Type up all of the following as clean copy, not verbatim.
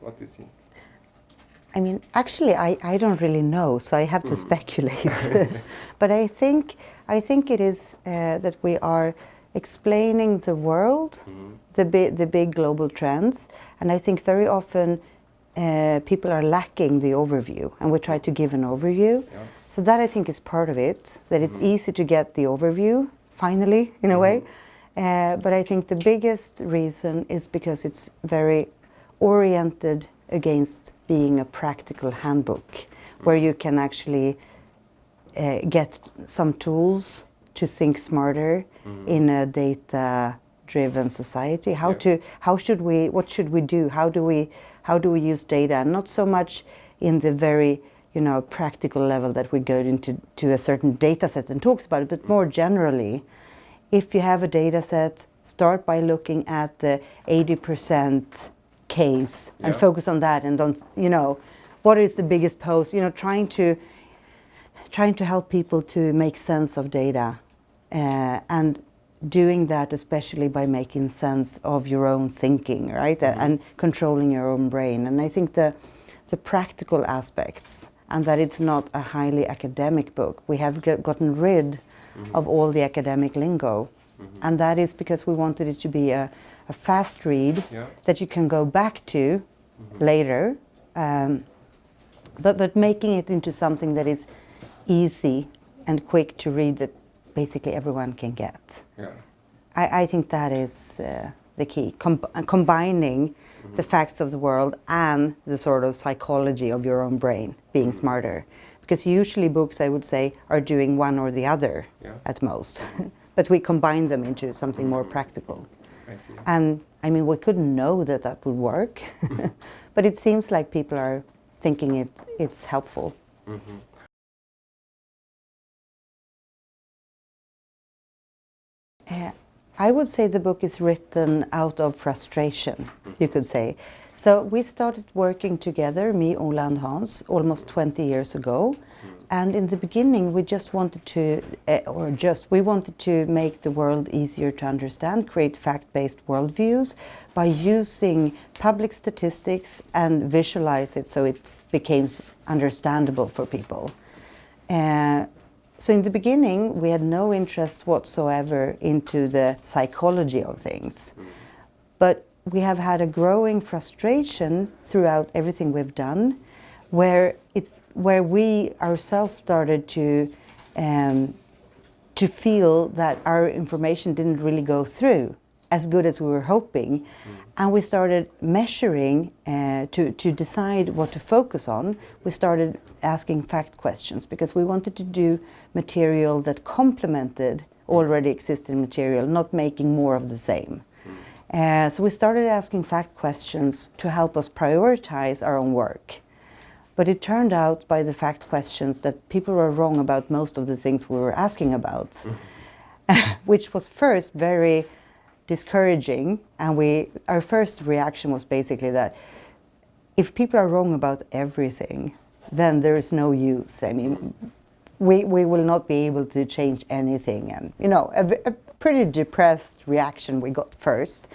What do you think? I mean, actually, I don't really know, so I have to speculate. But I think it is that we are explaining the world, the big global trends, and I think very often people are lacking the overview, and we try to give an overview. Yeah. So that I think is part of it, that it's easy to get the overview, finally, in a way. But I think the biggest reason is because it's very oriented against being a practical handbook, where you can actually get some tools to think smarter in a data-driven society. What should we do? How do we use data? And not so much in the very practical level that we go into a certain data set and talks about it, but more generally, if you have a data set, start by looking at the 80% case and focus on that, and don't what is the biggest post, trying to help people to make sense of data, and doing that especially by making sense of your own thinking, right? And controlling your own brain. And I think the practical aspects, and that it's not a highly academic book. We have gotten rid of all the academic lingo, and that is because we wanted it to be a fast read that you can go back to later, but making it into something that is easy and quick to read, that basically everyone can get. Yeah. I think that is the key, combining the facts of the world and the sort of psychology of your own brain, being smarter. Because usually books, I would say, are doing one or the other at most. But we combine them into something more practical. I see. And I mean, we couldn't know that would work, but it seems like people are thinking it's helpful. I would say the book is written out of frustration, you could say. So we started working together, me, Ola and Hans, almost 20 years ago. And in the beginning, we just wanted to, we wanted to make the world easier to understand, create fact-based worldviews by using public statistics and visualize it so it became understandable for people. So in the beginning, we had no interest whatsoever into the psychology of things. But we have had a growing frustration throughout everything we've done, where we ourselves started to feel that our information didn't really go through as good as we were hoping. And we started measuring to decide what to focus on. We started asking fact questions because we wanted to do material that complemented already existing material, not making more of the same. So we started asking fact questions to help us prioritize our own work. But it turned out by the fact questions that people were wrong about most of the things we were asking about, which was first very discouraging. And our first reaction was basically that if people are wrong about everything, then there is no use. I mean, we will not be able to change anything. And, a pretty depressed reaction we got first.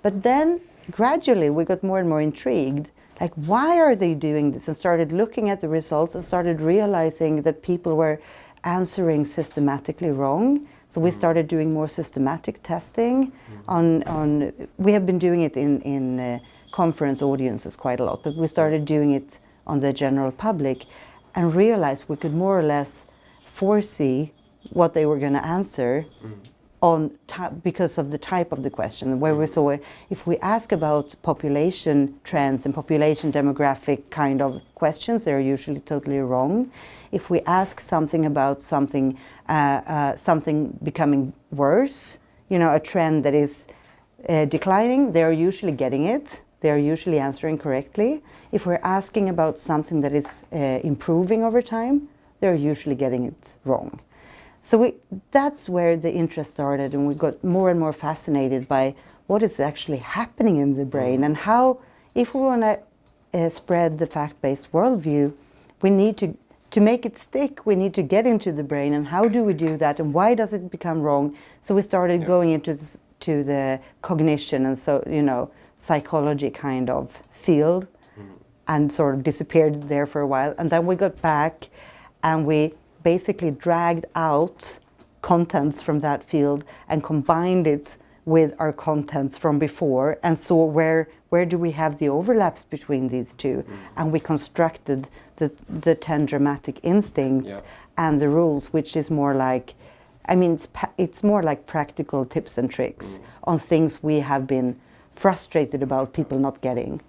But then gradually we got more and more intrigued. Like, why are they doing this? And started looking at the results and started realizing that people were answering systematically wrong. So we started doing more systematic testing we have been doing it in conference audiences quite a lot, but we started doing it on the general public and realized we could more or less foresee what they were going to answer because of the type of the question, where we saw if we ask about population trends and population demographic kind of questions, they're usually totally wrong. If we ask something about something becoming worse, a trend that is declining, they're usually getting it. They're usually answering correctly. If we're asking about something that is improving over time, they're usually getting it wrong. So that's where the interest started, and we got more and more fascinated by what is actually happening in the brain, and how, if we want to spread the fact-based worldview, we need to make it stick, we need to get into the brain, and how do we do that, and why does it become wrong? So we started going into the cognition and psychology kind of field, and sort of disappeared there for a while. And then we got back and we basically dragged out contents from that field and combined it with our contents from before and saw where do we have the overlaps between these two. And we constructed the 10 dramatic instincts and the rules, which is more like, I mean, it's more like practical tips and tricks on things we have been frustrated about people not getting.